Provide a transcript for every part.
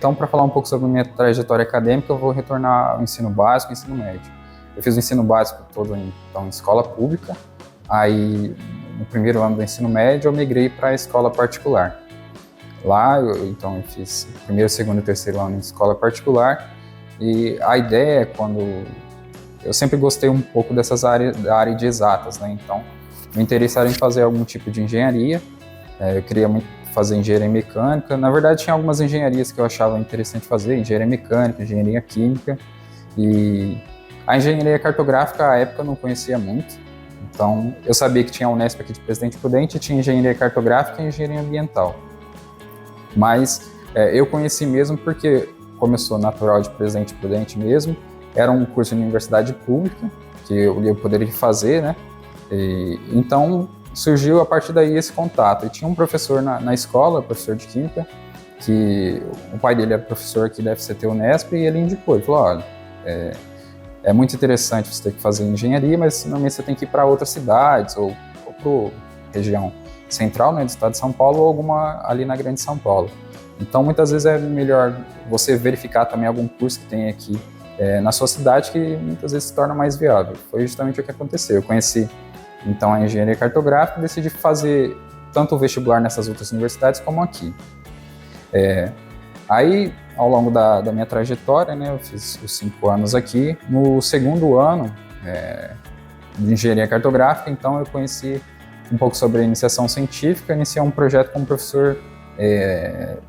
Então, para falar um pouco sobre a minha trajetória acadêmica, eu vou retornar ao ensino básico e ensino médio. Eu fiz o ensino básico todo em escola pública, aí no primeiro ano do ensino médio eu migrei para a escola particular. Lá, eu fiz o primeiro, segundo e terceiro ano em escola particular, e a ideia é eu sempre gostei um pouco da área de exatas, né? Então, me interessaram em fazer algum tipo de engenharia, eu queria muito fazer engenharia mecânica. Na verdade, tinha algumas engenharias que eu achava interessante fazer, engenharia mecânica, engenharia química, e a engenharia cartográfica, à época, eu não conhecia muito, então eu sabia que tinha a Unesp aqui de Presidente Prudente, tinha engenharia cartográfica e engenharia ambiental. Mas eu conheci mesmo porque, como eu sou natural de Presidente Prudente mesmo, era um curso de universidade pública que eu poderia fazer, né? Então surgiu a partir daí esse contato. E tinha um professor na escola, professor de química, que o pai dele era professor aqui da FCT Unesp, e ele indicou, ele falou, olha, é muito interessante você ter que fazer engenharia, mas normalmente você tem que ir para outras cidades ou para a região central, né, do estado de São Paulo, ou alguma ali na Grande São Paulo. Então, muitas vezes é melhor você verificar também algum curso que tem aqui na sua cidade, que muitas vezes se torna mais viável. Foi justamente o que aconteceu. Eu conheci, então, a engenharia cartográfica e decidi fazer tanto o vestibular nessas outras universidades como aqui. Aí, ao longo da minha trajetória, né, eu fiz os 5 anos aqui. No segundo ano de engenharia cartográfica, então, eu conheci um pouco sobre a iniciação científica, iniciei um projeto com o professor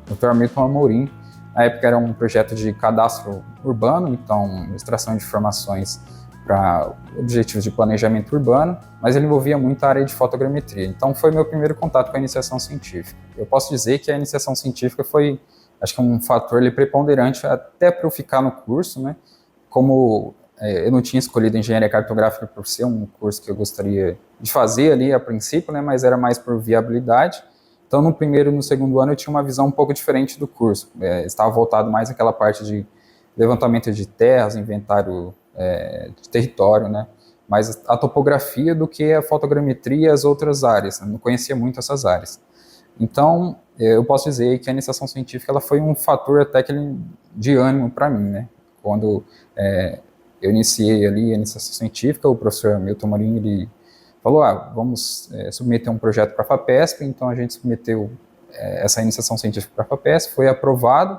Dr. Hamilton Amorim. Na época era um projeto de cadastro urbano, então extração de informações para objetivos de planejamento urbano, mas ele envolvia muito a área de fotogrametria. Então foi meu primeiro contato com a iniciação científica. Eu posso dizer que a iniciação científica foi, acho que um fator preponderante até para eu ficar no curso, né? Como eu não tinha escolhido engenharia cartográfica por ser um curso que eu gostaria de fazer ali a princípio, né, mas era mais por viabilidade. Então, no primeiro e no segundo ano, eu tinha uma visão um pouco diferente do curso. Estava voltado mais àquela parte de levantamento de terras, inventário de território, né, mais a topografia do que a fotogrametria e as outras áreas. Eu não conhecia muito essas áreas. Então, eu posso dizer que a iniciação científica ela foi um fator até de ânimo para mim, né. Quando eu iniciei ali a iniciação científica, o professor Hamilton Amorim, ele falou, vamos submeter um projeto para a FAPESP, então a gente submeteu essa iniciação científica para a FAPESP, foi aprovado,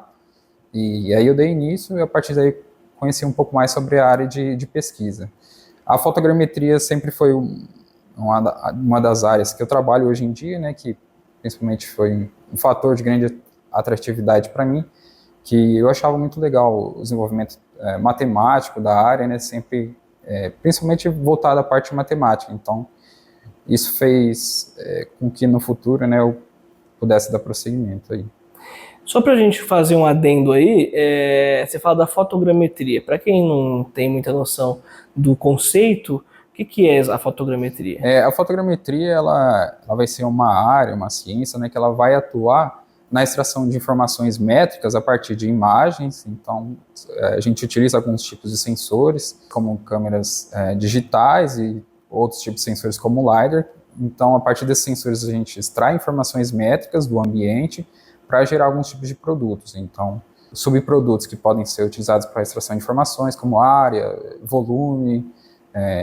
e aí eu dei início, e a partir daí conheci um pouco mais sobre a área de pesquisa. A fotogrametria sempre foi uma das áreas que eu trabalho hoje em dia, né, que principalmente foi um fator de grande atratividade para mim, que eu achava muito legal o desenvolvimento matemático da área, né, sempre, principalmente voltado à parte matemática. Então, isso fez com que no futuro, né, eu pudesse dar prosseguimento aí. Só para a gente fazer um adendo aí, você fala da fotogrametria. Para quem não tem muita noção do conceito, o que é a fotogrametria? A fotogrametria ela vai ser uma área, uma ciência, né, que ela vai atuar na extração de informações métricas a partir de imagens. Então, a gente utiliza alguns tipos de sensores, como câmeras digitais e outros tipos de sensores como o LiDAR. Então, a partir desses sensores, a gente extrai informações métricas do ambiente para gerar alguns tipos de produtos. Então, subprodutos que podem ser utilizados para extração de informações, como área, volume,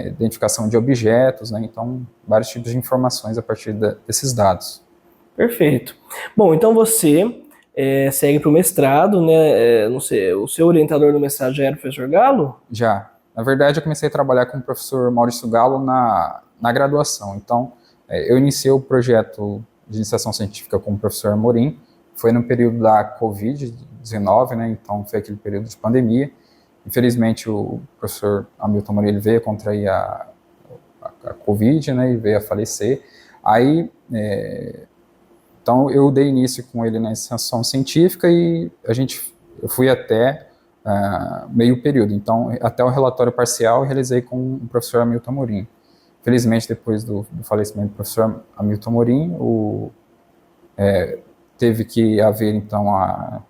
identificação de objetos, né? Então, vários tipos de informações a partir desses dados. Perfeito. Bom, então você segue para o mestrado, né? Não sei, o seu orientador do mestrado já era o professor Galo? Já. Na verdade, eu comecei a trabalhar com o professor Maurício Galo na graduação. Então, eu iniciei o projeto de iniciação científica com o professor Amorim. Foi no período da Covid-19, né? Então, foi aquele período de pandemia. Infelizmente, o professor Hamilton Amorim ele veio a contrair a Covid, né? E veio a falecer. Aí, então, eu dei início com ele na iniciação científica e eu fui até meio período. Então, até o relatório parcial eu realizei com o professor Hamilton Amorim. Felizmente, depois do falecimento do professor Hamilton Amorim, teve que haver, então, a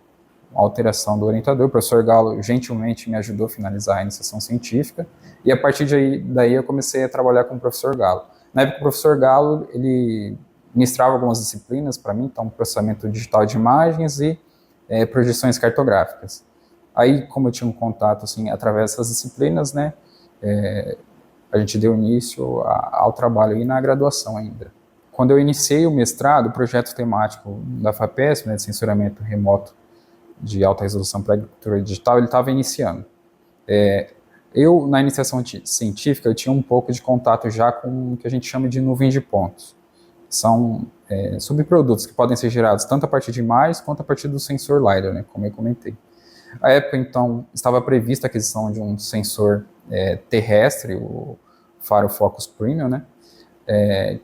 alteração do orientador. O professor Galo gentilmente me ajudou a finalizar a iniciação científica, e a partir daí eu comecei a trabalhar com o professor Galo. Na época, o professor Galo, ele ministrava algumas disciplinas para mim, então processamento digital de imagens e projeções cartográficas. Aí, como eu tinha um contato assim, através dessas disciplinas, né, a gente deu início ao trabalho aí na graduação ainda. Quando eu iniciei o mestrado, o projeto temático da FAPESP, né, de sensoramento remoto de alta resolução para agricultura digital, ele estava iniciando. Eu, na iniciação científica, eu tinha um pouco de contato já com o que a gente chama de nuvens de pontos. São subprodutos que podem ser gerados tanto a partir de imagens quanto a partir do sensor LiDAR, né, como eu comentei. À época, então, estava prevista a aquisição de um sensor terrestre, o Faro Focus Premium, né,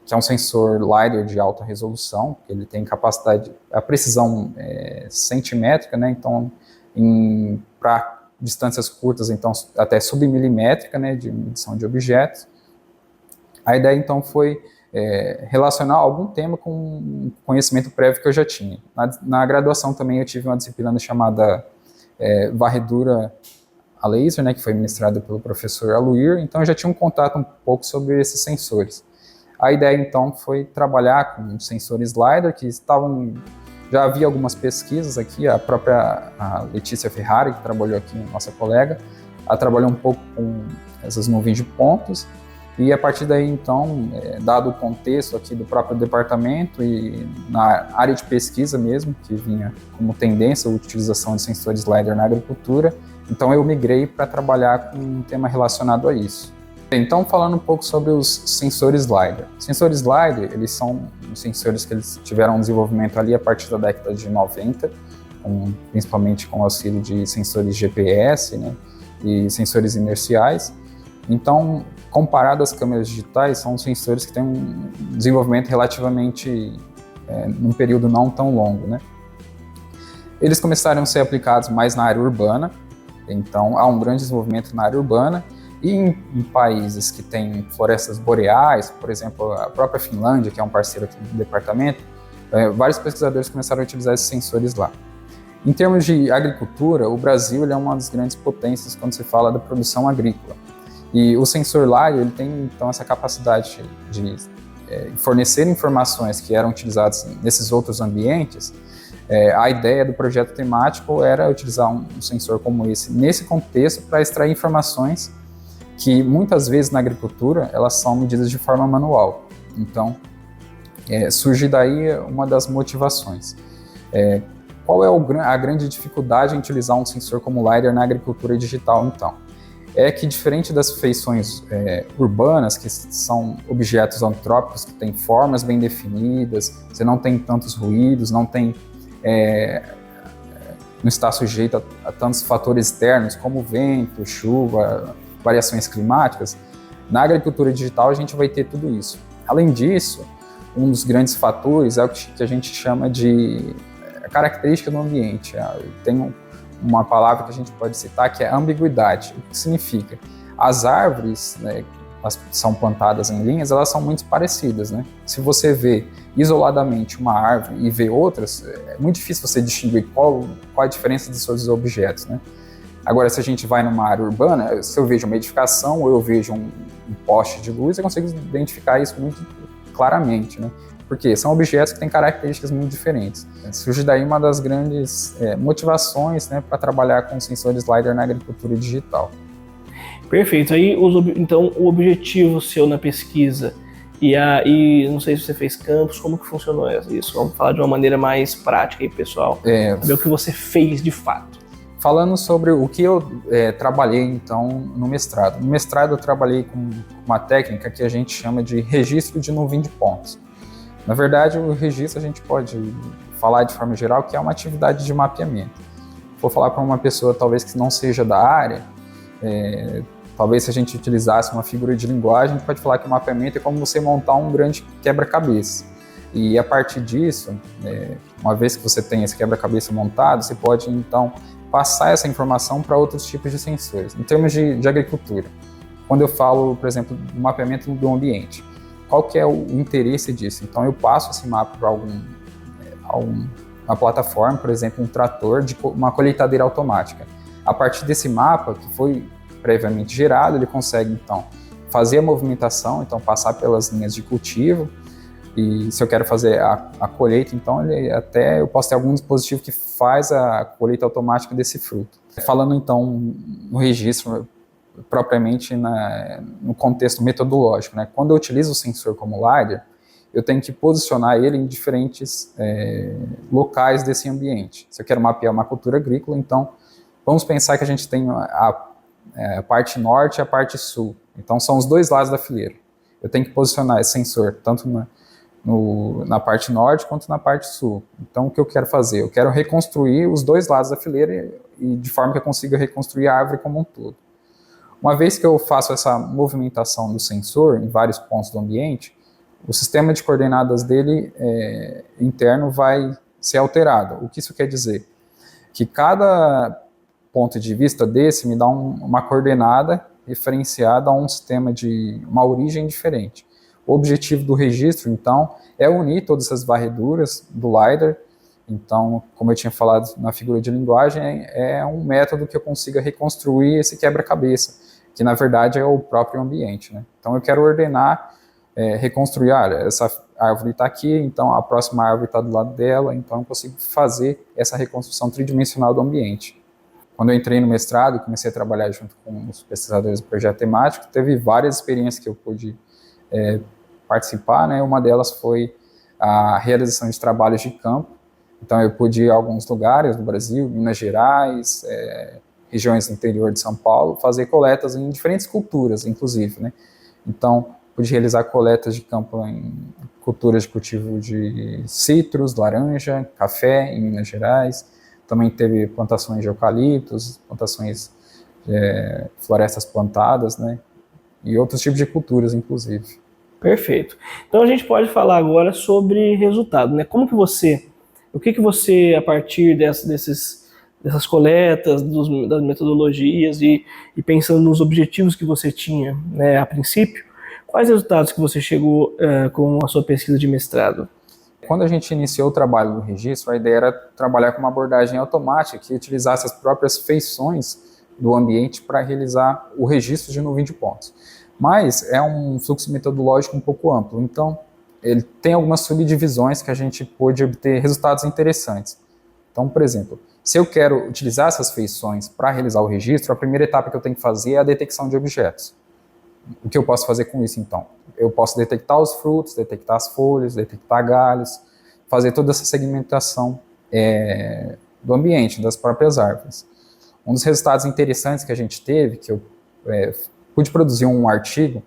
que é um sensor LiDAR de alta resolução. Ele tem capacidade, a precisão centimétrica, né, então, para distâncias curtas, então, até submilimétrica, né, de medição de objetos. A ideia, então, foi relacionar algum tema com um conhecimento prévio que eu já tinha. Na graduação também eu tive uma disciplina chamada varredura a laser, né, que foi ministrada pelo professor Aluir, então eu já tinha um contato um pouco sobre esses sensores. A ideia, então, foi trabalhar com sensores LiDAR, que já havia algumas pesquisas aqui, a própria Letícia Ferrari, que trabalhou aqui, nossa colega, ela trabalhou um pouco com essas nuvens de pontos, e a partir daí, então, dado o contexto aqui do próprio departamento e na área de pesquisa mesmo, que vinha como tendência a utilização de sensores LiDAR na agricultura, então eu migrei para trabalhar com um tema relacionado a isso. Então, falando um pouco sobre os sensores LiDAR. Sensores LiDAR, eles são sensores que eles tiveram um desenvolvimento ali a partir da década de 90, principalmente com o auxílio de sensores GPS, né, e sensores inerciais. Então, comparado às câmeras digitais, são sensores que têm um desenvolvimento relativamente, num período não tão longo, né. Eles começaram a ser aplicados mais na área urbana, então há um grande desenvolvimento na área urbana, e em países que têm florestas boreais, por exemplo, a própria Finlândia, que é um parceiro aqui do departamento, vários pesquisadores começaram a utilizar esses sensores lá. Em termos de agricultura, o Brasil ele é uma das grandes potências quando se fala da produção agrícola. E o sensor LiDAR ele tem, então, essa capacidade de fornecer informações que eram utilizadas nesses outros ambientes. A ideia do projeto temático era utilizar um sensor como esse, nesse contexto, para extrair informações que muitas vezes na agricultura elas são medidas de forma manual. Então, surge daí uma das motivações. Qual é a grande dificuldade em utilizar um sensor como o LiDAR na agricultura digital, então? É que, diferente das feições urbanas, que são objetos antrópicos que têm formas bem definidas, você não tem tantos ruídos, não está sujeito a tantos fatores externos como vento, chuva, variações climáticas, na agricultura digital a gente vai ter tudo isso. Além disso, um dos grandes fatores é o que a gente chama de característica do ambiente. Tem uma palavra que a gente pode citar que é ambiguidade. O que significa? As árvores, né, elas são plantadas em linhas, elas são muito parecidas, né? Se você vê isoladamente uma árvore e vê outras, é muito difícil você distinguir qual a diferença dos seus objetos, né? Agora, se a gente vai numa área urbana, se eu vejo uma edificação ou eu vejo um poste de luz, eu consigo identificar isso muito claramente, né? Porque são objetos que têm características muito diferentes. Surge daí uma das grandes motivações, né, para trabalhar com sensores LiDAR na agricultura digital. Perfeito. Aí, então, o objetivo seu na pesquisa e não sei se você fez campus, como que funcionou isso? Vamos falar de uma maneira mais prática aí, pessoal. Saber o que você fez de fato. Falando sobre o que eu trabalhei, então, no mestrado. No mestrado, eu trabalhei com uma técnica que a gente chama de registro de nuvem de pontos. Na verdade, o registro a gente pode falar de forma geral que é uma atividade de mapeamento. Vou falar para uma pessoa, talvez, que não seja da área, talvez se a gente utilizasse uma figura de linguagem, a gente pode falar que o mapeamento é como você montar um grande quebra-cabeça. E a partir disso, uma vez que você tem esse quebra-cabeça montado, você pode, então, passar essa informação para outros tipos de sensores. Em termos de agricultura, quando eu falo, por exemplo, do mapeamento do ambiente, qual que é o interesse disso? Então, eu passo esse mapa para uma plataforma, por exemplo, um trator de uma colheitadeira automática. A partir desse mapa, que foi previamente gerado, ele consegue, então, fazer a movimentação, então, passar pelas linhas de cultivo, E se eu quero fazer a colheita, então eu posso ter algum dispositivo que faz a colheita automática desse fruto. Falando então no registro, propriamente no contexto metodológico, né? Quando eu utilizo o sensor como LiDAR, eu tenho que posicionar ele em diferentes locais desse ambiente. Se eu quero mapear uma cultura agrícola, então vamos pensar que a gente tem a parte norte e a parte sul. Então são os dois lados da fileira. Eu tenho que posicionar esse sensor tanto na parte norte quanto na parte sul. Então o que eu quero fazer? Eu quero reconstruir os dois lados da fileira e de forma que eu consiga reconstruir a árvore como um todo. Uma vez que eu faço essa movimentação do sensor em vários pontos do ambiente, o sistema de coordenadas dele interno vai ser alterado. O que isso quer dizer? Que cada ponto de vista desse me dá uma coordenada referenciada a um sistema de uma origem diferente. O objetivo do registro, então, é unir todas essas varreduras do LiDAR. Então, como eu tinha falado na figura de linguagem, é um método que eu consiga reconstruir esse quebra-cabeça, que na verdade é o próprio ambiente, né? Então, eu quero ordenar, reconstruir, essa árvore está aqui, então a próxima árvore está do lado dela, então eu consigo fazer essa reconstrução tridimensional do ambiente. Quando eu entrei no mestrado e comecei a trabalhar junto com os pesquisadores do projeto temático, teve várias experiências que eu pude participar, né? Uma delas foi a realização de trabalhos de campo. Então eu pude ir a alguns lugares do Brasil, Minas Gerais, regiões do interior de São Paulo, fazer coletas em diferentes culturas, inclusive, né? Então pude realizar coletas de campo em culturas de cultivo de citros, laranja, café em Minas Gerais. Também teve plantações de eucaliptos, plantações florestas plantadas, né? E outros tipos de culturas, inclusive. Perfeito. Então a gente pode falar agora sobre resultado, né? O que você, a partir dessas coletas, das metodologias e pensando nos objetivos que você tinha, né, a princípio, quais resultados que você chegou com a sua pesquisa de mestrado? Quando a gente iniciou o trabalho do registro, a ideia era trabalhar com uma abordagem automática que utilizasse as próprias feições do ambiente para realizar o registro de nuvem de pontos. Mas é um fluxo metodológico um pouco amplo, então ele tem algumas subdivisões que a gente pôde obter resultados interessantes. Então, por exemplo, se eu quero utilizar essas feições para realizar o registro, a primeira etapa que eu tenho que fazer é a detecção de objetos. O que eu posso fazer com isso, então? Eu posso detectar os frutos, detectar as folhas, detectar galhos, fazer toda essa segmentação do ambiente, das próprias árvores. Um dos resultados interessantes que a gente teve, que eu pude produzir um artigo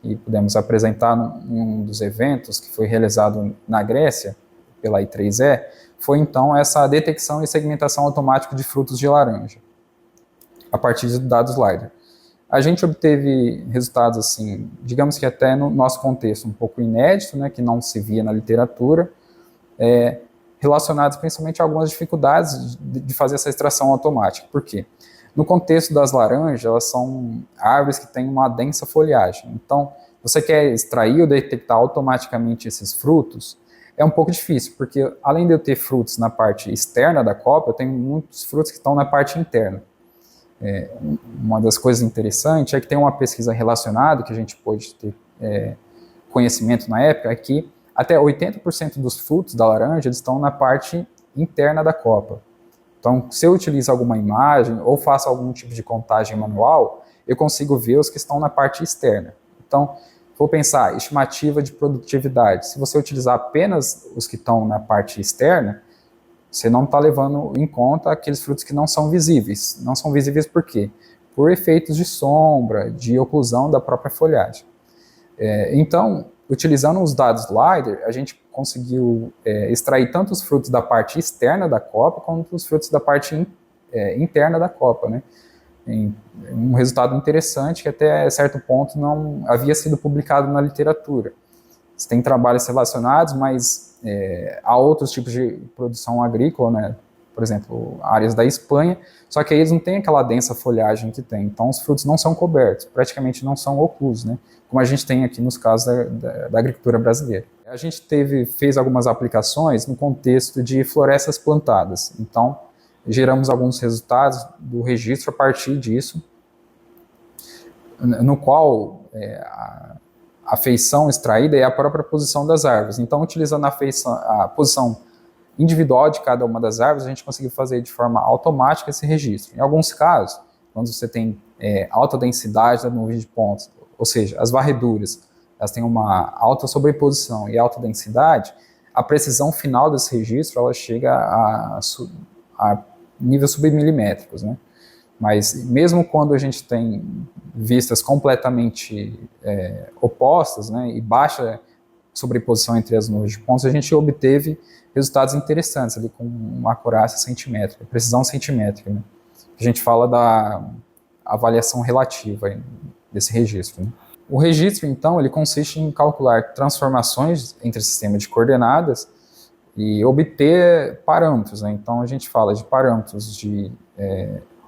e pudemos apresentar em um dos eventos que foi realizado na Grécia, pela I3E, foi então essa detecção e segmentação automática de frutos de laranja, a partir de dados LiDAR. A gente obteve resultados, assim, digamos que até no nosso contexto um pouco inédito, né, que não se via na literatura, relacionados principalmente a algumas dificuldades de fazer essa extração automática. Por quê? No contexto das laranjas, elas são árvores que têm uma densa folhagem. Então, você quer extrair ou detectar automaticamente esses frutos, é um pouco difícil, porque além de eu ter frutos na parte externa da copa, eu tenho muitos frutos que estão na parte interna. Uma das coisas interessantes é que tem uma pesquisa relacionada, que a gente pôde ter conhecimento na época, é que até 80% dos frutos da laranja eles estão na parte interna da copa. Então, se eu utilizo alguma imagem ou faço algum tipo de contagem manual, eu consigo ver os que estão na parte externa. Então, vou pensar, estimativa de produtividade. Se você utilizar apenas os que estão na parte externa, você não está levando em conta aqueles frutos que não são visíveis. Não são visíveis por quê? Por efeitos de sombra, de oclusão da própria folhagem. Então, utilizando os dados LiDAR, a gente conseguiu extrair tanto os frutos da parte externa da copa, quanto os frutos da parte interna da copa, né? Um resultado interessante que até certo ponto não havia sido publicado na literatura. Você tem trabalhos relacionados, mas há outros tipos de produção agrícola, né? Por exemplo, áreas da Espanha, só que aí eles não têm aquela densa folhagem que tem, então os frutos não são cobertos, praticamente não são oclusos, né? Como a gente tem aqui nos casos da agricultura brasileira. A gente fez algumas aplicações no contexto de florestas plantadas, então geramos alguns resultados do registro a partir disso, no qual a feição extraída é a própria posição das árvores. Então, utilizando a posição individual de cada uma das árvores, a gente conseguiu fazer de forma automática esse registro. Em alguns casos, quando você tem alta densidade da nuvem de pontos, ou seja, as varreduras, elas têm uma alta sobreposição e alta densidade, a precisão final desse registro ela chega a níveis submilimétricos, né? Mas mesmo quando a gente tem vistas completamente opostas, né, e baixa sobreposição entre as nuvens de pontos, a gente obteve resultados interessantes ali com uma acurácia centimétrica, precisão centimétrica, né? A gente fala da avaliação relativa aí desse registro, né? O registro, então, ele consiste em calcular transformações entre sistemas de coordenadas e obter parâmetros, né? Então a gente fala de parâmetros de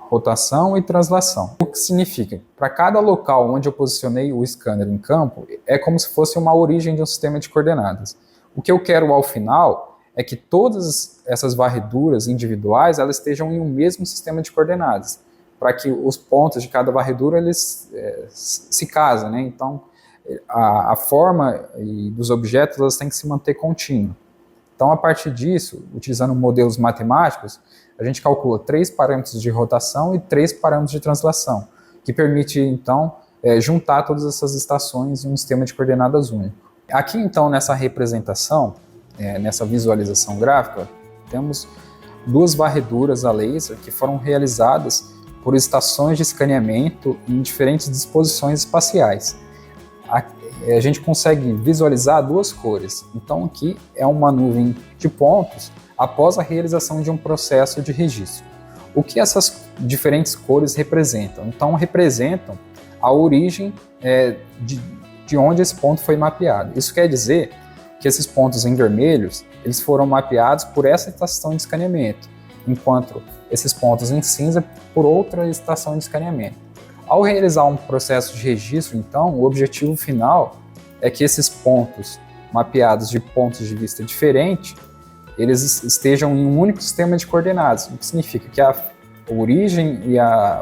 rotação e translação. O que significa? Para cada local onde eu posicionei o scanner em campo, é como se fosse uma origem de um sistema de coordenadas. O que eu quero ao final é que todas essas varreduras individuais elas estejam em um mesmo sistema de coordenadas, para que os pontos de cada varredura eles se casem, né? Então a forma dos objetos elas têm que se manter contínua. Então, a partir disso, utilizando modelos matemáticos, a gente calcula 3 parâmetros de rotação e 3 parâmetros de translação, que permite, então, juntar todas essas estações em um sistema de coordenadas único. Aqui, então, nessa representação, nessa visualização gráfica, temos 2 varreduras a laser que foram realizadas por estações de escaneamento em diferentes disposições espaciais. A gente consegue visualizar 2 cores. Então aqui é uma nuvem de pontos após a realização de um processo de registro. O que essas diferentes cores representam? Então representam a origem de onde esse ponto foi mapeado. Isso quer dizer que esses pontos em vermelhos eles foram mapeados por essa estação de escaneamento, enquanto esses pontos em cinza por outra estação de escaneamento. Ao realizar um processo de registro, então, o objetivo final é que esses pontos mapeados de pontos de vista diferentes, eles estejam em um único sistema de coordenadas, o que significa que a origem e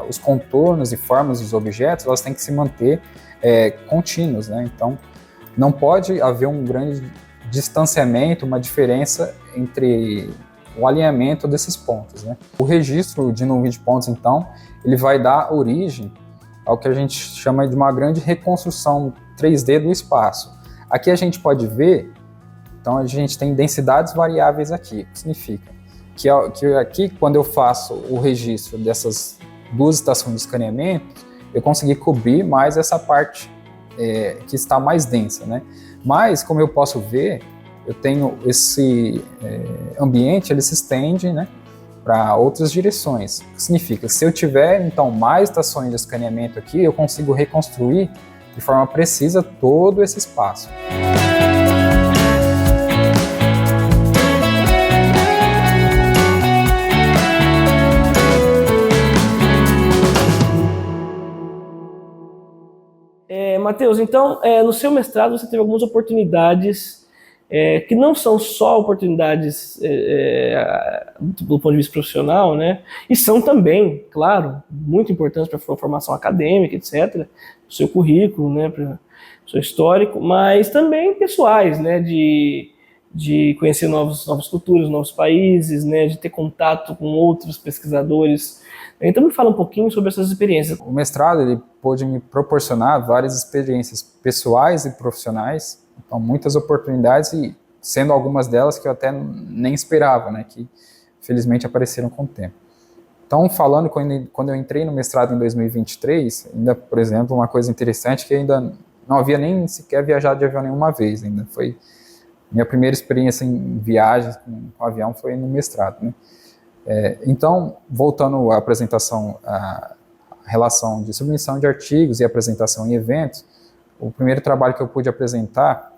os contornos e formas dos objetos, elas têm que se manter contínuos, né? Então, não pode haver um grande distanciamento, uma diferença entre o alinhamento desses pontos, né? O registro de nuvem de pontos, então, ele vai dar origem ao que a gente chama de uma grande reconstrução 3D do espaço. Aqui a gente pode ver, então a gente tem densidades variáveis aqui, o que significa que aqui, quando eu faço o registro dessas 2 estações de escaneamento, eu consegui cobrir mais essa parte que está mais densa, né? Mas, como eu posso ver, eu tenho esse ambiente, ele se estende, né, para outras direções. O que significa, se eu tiver, então, mais estações de escaneamento aqui, eu consigo reconstruir de forma precisa todo esse espaço. Matheus, então, no seu mestrado você teve algumas oportunidades que não são só oportunidades do ponto de vista profissional, né? E são também, claro, muito importantes para a formação acadêmica, etc., o seu currículo, né, para o seu histórico, mas também pessoais, né, de conhecer novas culturas, novos países, né, de ter contato com outros pesquisadores. Então me fala um pouquinho sobre essas experiências. O mestrado ele pôde me proporcionar várias experiências pessoais e profissionais, então muitas oportunidades, e sendo algumas delas que eu até nem esperava, né, que felizmente apareceram com o tempo. Então, falando quando eu entrei no mestrado em 2023, ainda, por exemplo, uma coisa interessante que ainda não havia nem sequer viajado de avião nenhuma vez, ainda foi minha primeira experiência em viagens com avião foi no mestrado, né? Então, voltando à apresentação, a relação de submissão de artigos e apresentação em eventos, o primeiro trabalho que eu pude apresentar,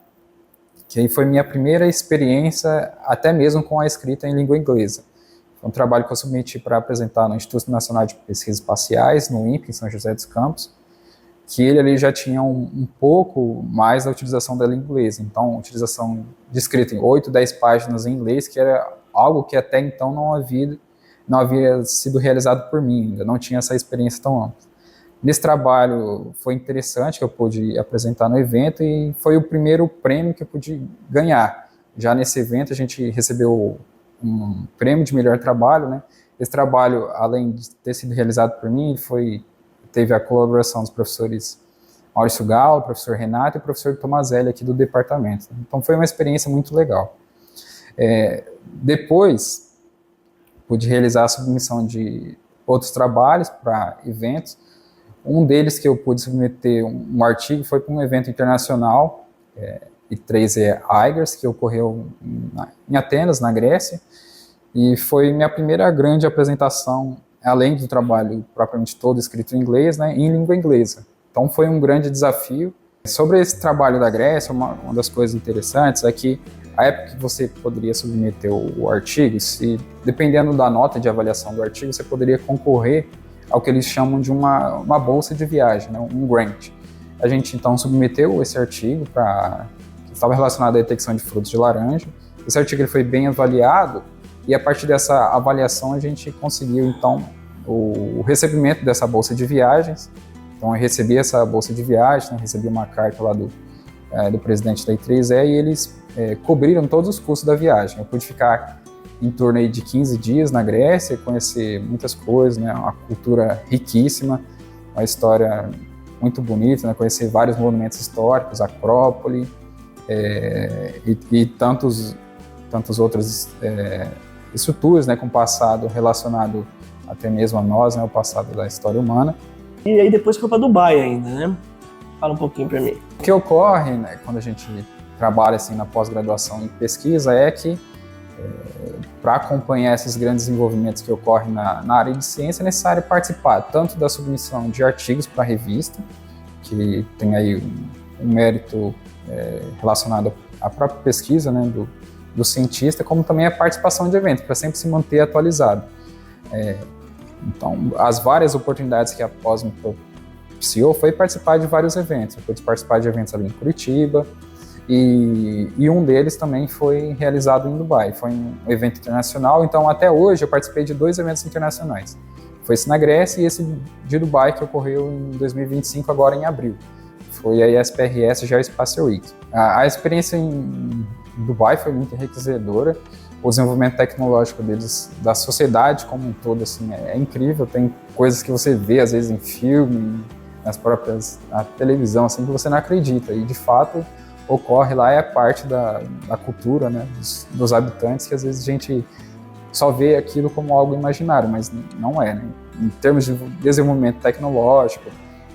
que aí foi minha primeira experiência até mesmo com a escrita em língua inglesa. Foi um trabalho que eu submeti para apresentar no Instituto Nacional de Pesquisas Espaciais, no INPE, em São José dos Campos, que ele ali já tinha um pouco mais da utilização da língua inglesa. Então, utilização de escrita em 8, 10 páginas em inglês, que era algo que até então não havia sido realizado por mim, ainda não tinha essa experiência tão ampla. Nesse trabalho foi interessante, que eu pude apresentar no evento, e foi o primeiro prêmio que eu pude ganhar. Já nesse evento a gente recebeu um prêmio de melhor trabalho, né? Esse trabalho, além de ter sido realizado por mim, teve a colaboração dos professores Maurício Galo, professor Renato e professor Tomazelli aqui do departamento. Então foi uma experiência muito legal. Depois, pude realizar a submissão de outros trabalhos para eventos. Um deles que eu pude submeter um artigo foi para um evento internacional, I3E Aigars, que ocorreu em Atenas, na Grécia, e foi minha primeira grande apresentação, além do trabalho propriamente todo escrito em inglês, né, em língua inglesa. Então foi um grande desafio. Sobre esse trabalho da Grécia, uma das coisas interessantes é que a época que você poderia submeter o artigo, dependendo da nota de avaliação do artigo, você poderia concorrer ao que eles chamam de uma bolsa de viagem, né, um grant. A gente então submeteu esse artigo que estava relacionado à detecção de frutos de laranja. Esse artigo ele foi bem avaliado, e a partir dessa avaliação a gente conseguiu então o recebimento dessa bolsa de viagens. Então eu recebi essa bolsa de viagem, né, recebi uma carta lá do presidente da I3E, e eles cobriram todos os custos da viagem. Eu pude ficar em torno aí de 15 dias na Grécia, conhecer muitas coisas, né, uma cultura riquíssima, uma história muito bonita, né, conhecer vários monumentos históricos, Acrópole, e tantos outros estruturas, né, com o passado relacionado até mesmo a nós, né, o passado da história humana. E aí depois foi para Dubai ainda, né? Fala um pouquinho para mim. O que ocorre, né, quando a gente trabalha assim na pós-graduação em pesquisa é que para acompanhar esses grandes desenvolvimentos que ocorrem na área de ciência é necessário participar tanto da submissão de artigos para a revista, que tem aí um mérito relacionado à própria pesquisa, né, do cientista, como também a participação de eventos, para sempre se manter atualizado. Então, as várias oportunidades que a pós me propiciou foi participar de vários eventos. Eu pude participar de eventos ali em Curitiba, e um deles também foi realizado em Dubai. Foi um evento internacional, então até hoje eu participei de 2 eventos internacionais. Foi esse na Grécia e esse de Dubai, que ocorreu em 2025, agora em abril. Foi a ISPRS Geospatial Week. A experiência em Dubai foi muito enriquecedora. O desenvolvimento tecnológico deles, da sociedade como um todo, assim, é incrível. Tem coisas que você vê, às vezes, em filme, na televisão, assim, que você não acredita. E, de fato, ocorre lá, é parte da cultura, né, dos habitantes, que às vezes a gente só vê aquilo como algo imaginário, mas não é, né? Em termos de desenvolvimento tecnológico,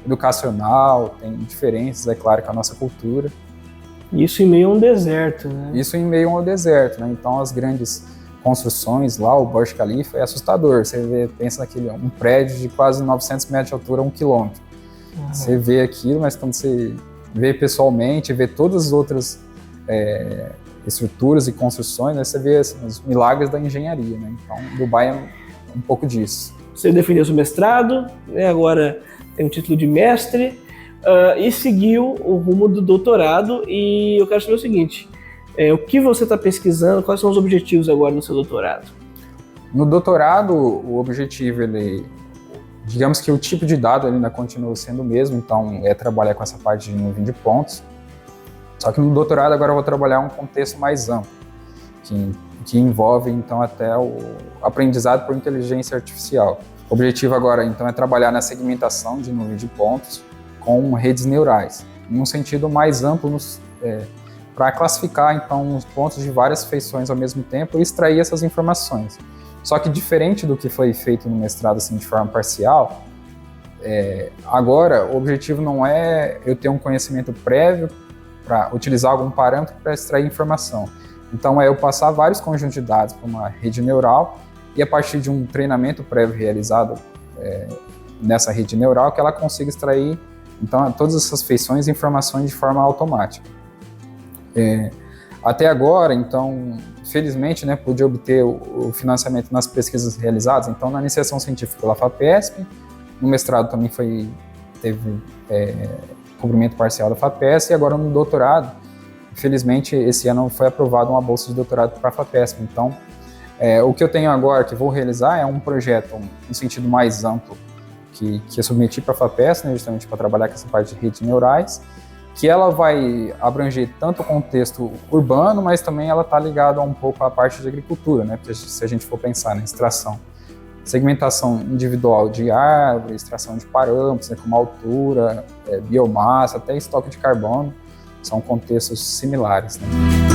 educacional, tem diferenças, é claro, com a nossa cultura. Isso em meio a um deserto, né? Isso em meio a um deserto, né? Então as grandes construções lá, o Burj Khalifa, é assustador. Você pensa um prédio de quase 900 metros de altura, 1 quilômetro. Uhum. Você vê aquilo, mas quando você vê pessoalmente, vê todas as outras estruturas e construções, né, você vê assim, os milagres da engenharia, né? Então Dubai é um pouco disso. Você defendeu seu mestrado, né? Agora tem um título de mestre, e seguiu o rumo do doutorado, e eu quero saber o seguinte, o que você está pesquisando, quais são os objetivos agora do seu doutorado? No doutorado, o objetivo, digamos que o tipo de dado ainda continua sendo o mesmo, então é trabalhar com essa parte de nuvem de pontos, só que no doutorado agora eu vou trabalhar um contexto mais amplo, que envolve então até o aprendizado por inteligência artificial. O objetivo agora então é trabalhar na segmentação de nuvem de pontos com redes neurais, em um sentido mais amplo, para classificar então os pontos de várias feições ao mesmo tempo e extrair essas informações. Só que diferente do que foi feito no mestrado assim, de forma parcial, agora o objetivo não é eu ter um conhecimento prévio para utilizar algum parâmetro para extrair informação. Então eu passar vários conjuntos de dados para uma rede neural e a partir de um treinamento prévio realizado nessa rede neural que ela consiga extrair então todas essas feições e informações de forma automática. Até agora, então, felizmente, né, pude obter o financiamento nas pesquisas realizadas, então na iniciação científica pela FAPESP, no mestrado também teve cobrimento parcial da FAPESP, e agora no doutorado, felizmente, esse ano foi aprovada uma bolsa de doutorado para a FAPESP. Então, o que eu tenho agora, que vou realizar, é um projeto no sentido mais amplo, que eu submeti para a FAPESP, né, justamente para trabalhar com essa parte de redes neurais, que ela vai abranger tanto o contexto urbano, mas também ela está ligada um pouco à parte de agricultura, né? Porque se a gente for pensar na extração, segmentação individual de árvores, extração de parâmetros, né, como altura, biomassa, até estoque de carbono, são contextos similares, né?